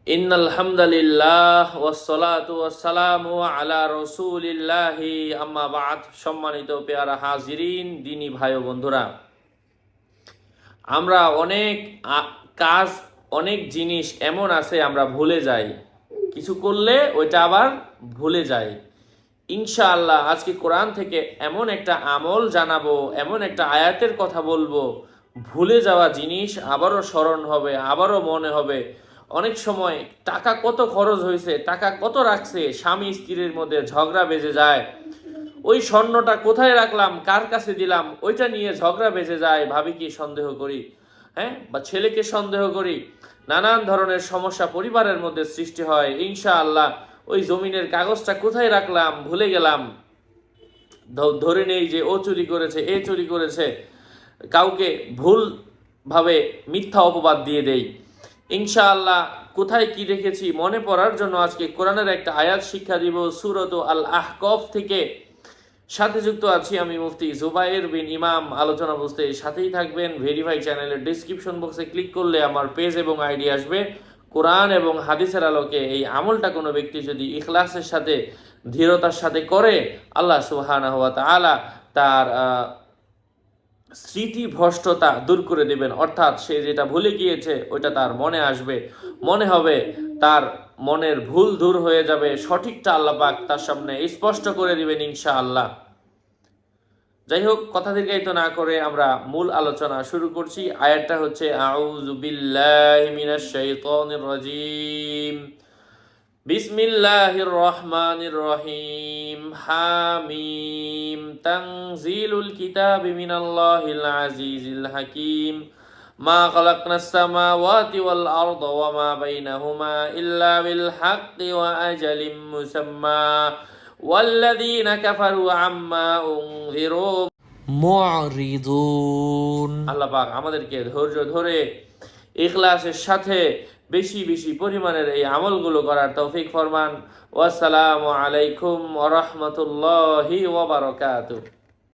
ইন্নাল হামদালিল্লাহ ওয়াসসালাতু ওয়াসসালামু আলা রাসূলিল্লাহি আম্মা বা'দ। সম্মানিত পেয়ারা হাজিরিন, দিনী ভাই ও বন্ধুরা, আমরা অনেক কাজ, অনেক জিনিস এমন আছে আমরা ভুলে যাই, কিছু করলে ওইটা আবার ভুলে যাই। ইনশাআল্লাহ আজকে কোরআন থেকে এমন একটা আমল জানাবো, এমন একটা আয়াতের কথা বলবো, ভুলে যাওয়া জিনিস আবারও স্মরণ হবে, আবারও মনে হবে। অনেক সময় টাকা কত খরচ হয়েছে, টাকা কত রাখছে, স্বামী স্ত্রীর মধ্যে ঝগড়া বেজে যায়। ওই স্বর্ণটা কোথায় রাখলাম, কার কাছে দিলাম, ওইটা নিয়ে ঝগড়া বেজে যায়। ভাবিকে সন্দেহ করি, বা ছেলেকে সন্দেহ করি। নানান ধরনের সমস্যা পরিবারের মধ্যে সৃষ্টি হয়। ইনশাআল্লাহ ওই জমিনের কাগজটা কোথায় রাখলাম ভুলে গেলাম, ধরে নেই যে ও চুরি করেছে, এ চুরি করেছে, কাউকে ভুল ভাবে মিথ্যা অপবাদ দিয়ে দেই। ইনশাআল্লাহ কোথায় কি রেখেছি মনে পড়ার জন্য আজকে কোরআনের একটা আয়াত শিক্ষা দিব, সূরাত আল আহকাফ থেকে। সাথে যুক্ত আছি আমি মুফতি জুবায়ের বিন ইমাম। আলোচনা বুঝতে সাথেই থাকবেন। ভেরিফাই চ্যানেলের ডিসক্রিপশন বক্সে ক্লিক করলে আমার পেজ এবং আইডি আসবে। কোরআন এবং হাদিসের আলোকে এই আমলটা কোনো ব্যক্তি যদি ইখলাসের সাথে, দৃঢ়তার সাথে করে, আল্লাহ সুবহানাহু ওয়া তাআলা তার স্মৃতিভ্রষ্টতা দূর করে দেবেন। অর্থাৎ সে যেটা ভুলে গিয়েছে ওইটা তার মনে আসবে, মনে হবে, তার মনের ভুল দূর হয়ে যাবে, সঠিকটা আল্লাহ পাক তার সামনে স্পষ্ট করে দিবেন ইনশাআল্লাহ। যাই হোক, কথা দীর্ঘায়িত না করে আমরা মূল আলোচনা শুরু করছি। আয়াতটা হচ্ছে আউযু বিল্লাহি মিনাশ শাইতানির রাজিম, বিসমিল্লাহির রহমানির রহিম, হামিম, তানজিলুল কিতাবি মিনাল্লাহিল আজিজিল হাকিম, মা খালাকনাস সামাওয়াতি ওয়াল আরদা ওয়া মা বাইনাহুমা ইল্লা বিল হাক্কি ওয়া আজালিম মুসাম্মা ওয়াল্লাযীনা কাফারু আম্মা উনযিরু মু'রিদুন। আল্লাহ পাক আমাদেরকে ধৈর্য ধরে ইখলাসের সাথে বেশি বেশি পরিমাণের এই আমলগুলো করার তৌফিক ফরমান। ওয়াসসালামু আলাইকুম ওয়া রাহমাতুল্লাহি ওয়া বারাকাতুহু।